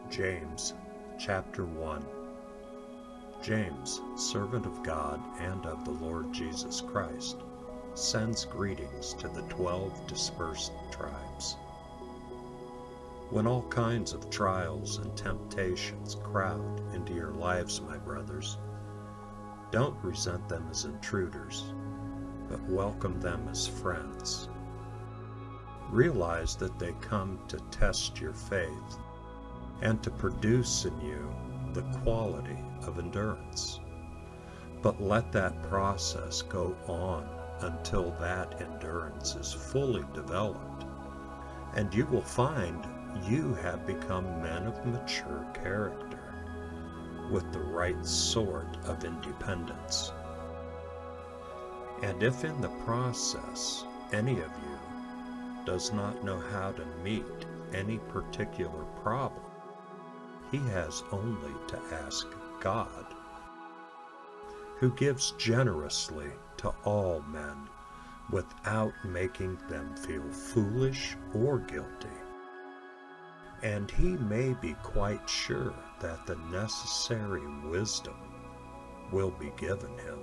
James chapter 1. James, servant of God and of the Lord Jesus Christ, sends greetings to the 12 dispersed tribes. When all kinds of trials and temptations crowd into your lives, my brothers, don't resent them as intruders, but welcome them as friends. Realize that they come to test your faith and to produce in you the quality of endurance. But let that process go on until that endurance is fully developed, and you will find you have become men of mature character, with the right sort of independence. And if in the process any of you does not know how to meet any particular problem, he has only to ask God, who gives generously to all men without making them feel foolish or guilty. And he may be quite sure that the necessary wisdom will be given him.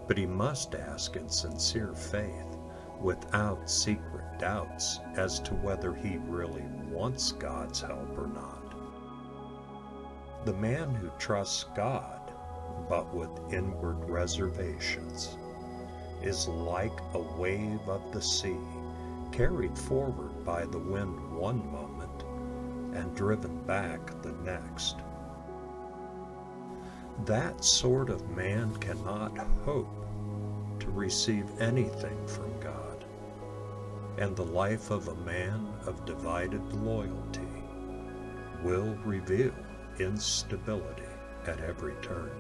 But he must ask in sincere faith, without secret doubts as to whether he really wants God's help or not. The man who trusts God, but with inward reservations, is like a wave of the sea, carried forward by the wind one moment and driven back the next. That sort of man cannot hope to receive anything from God, and the life of a man of divided loyalty will reveal instability at every turn.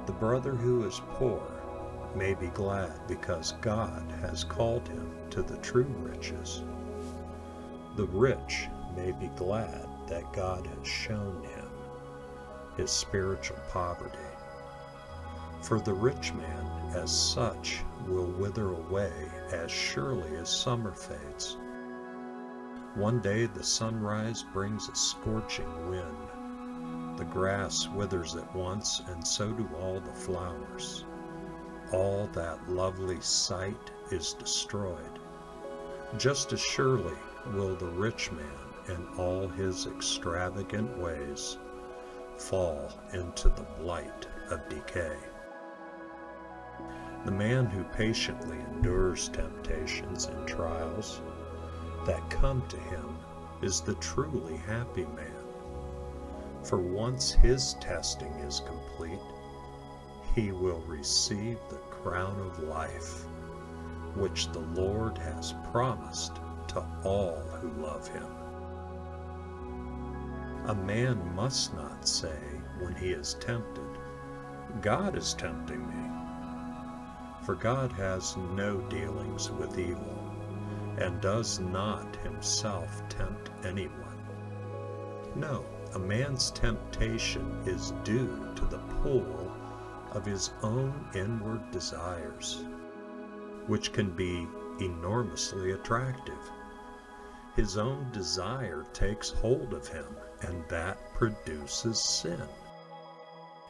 The brother who is poor may be glad because God has called him to the true riches. The rich may be glad that God has shown him his spiritual poverty. For the rich man as such will wither away as surely as summer fades. One day the sunrise brings a scorching wind. The grass withers at once, and so do all the flowers. All that lovely sight is destroyed. Just as surely will the rich man and all his extravagant ways fall into the blight of decay. The man who patiently endures temptations and trials that come to him is the truly happy man. For once his testing is complete, he will receive the crown of life, which the Lord has promised to all who love him. A man must not say when he is tempted, God is tempting me. For God has no dealings with evil, and does not himself tempt anyone. No, a man's temptation is due to the pull of his own inward desires, which can be enormously attractive. His own desire takes hold of him, and that produces sin.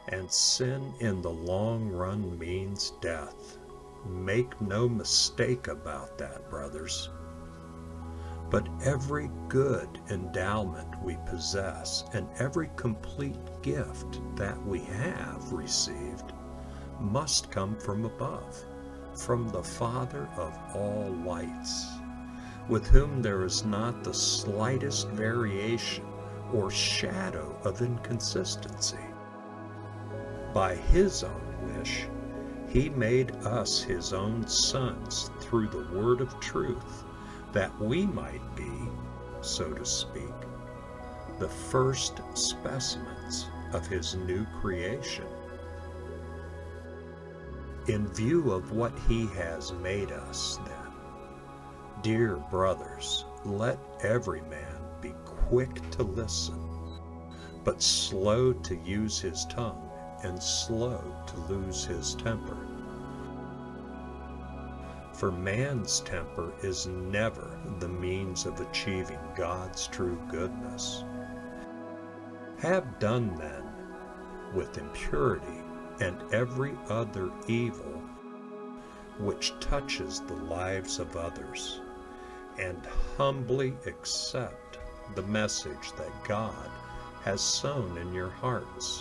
And sin in the long run means death. Make no mistake about that, brothers. But every good endowment we possess and every complete gift that we have received must come from above, from the Father of all lights, with whom there is not the slightest variation or shadow of inconsistency. By his own wish, he made us his own sons through the word of truth, that we might be, so to speak, the first specimens of his new creation. In view of what he has made us, then, dear brothers, let every man be quick to listen, but slow to use his tongue, and slow to lose his temper. For man's temper is never the means of achieving God's true goodness. Have done then with impurity and every other evil which touches the lives of others, and humbly accept the message that God has sown in your hearts,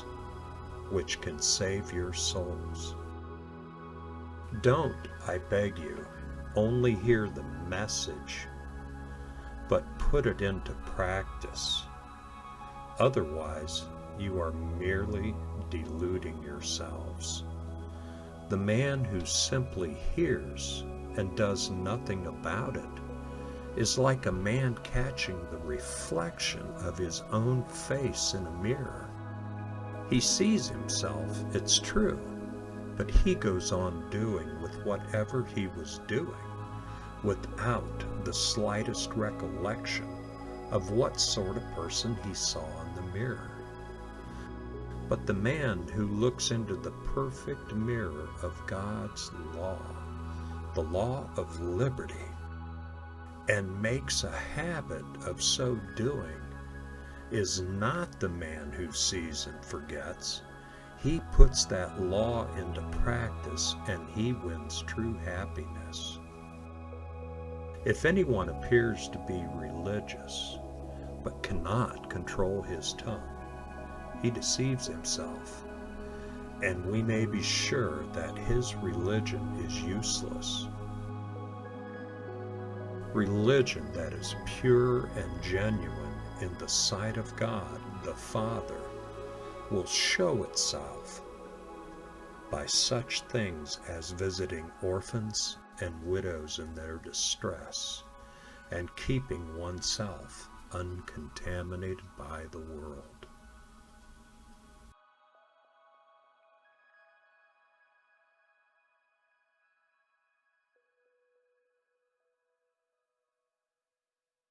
which can save your souls. Don't, I beg you, only hear the message, but put it into practice. Otherwise, you are merely deluding yourselves. The man who simply hears and does nothing about it is like a man catching the reflection of his own face in a mirror. He sees himself, it's true, but he goes on doing with whatever he was doing, without the slightest recollection of what sort of person he saw in the mirror. But the man who looks into the perfect mirror of God's law, the law of liberty, and makes a habit of so doing, is not the man who sees and forgets. He puts that law into practice, and he wins true happiness. If anyone appears to be religious, but cannot control his tongue, he deceives himself, and we may be sure that his religion is useless. Religion that is pure and genuine in the sight of God the Father will show itself by such things as visiting orphans and widows in their distress, and keeping oneself uncontaminated by the world.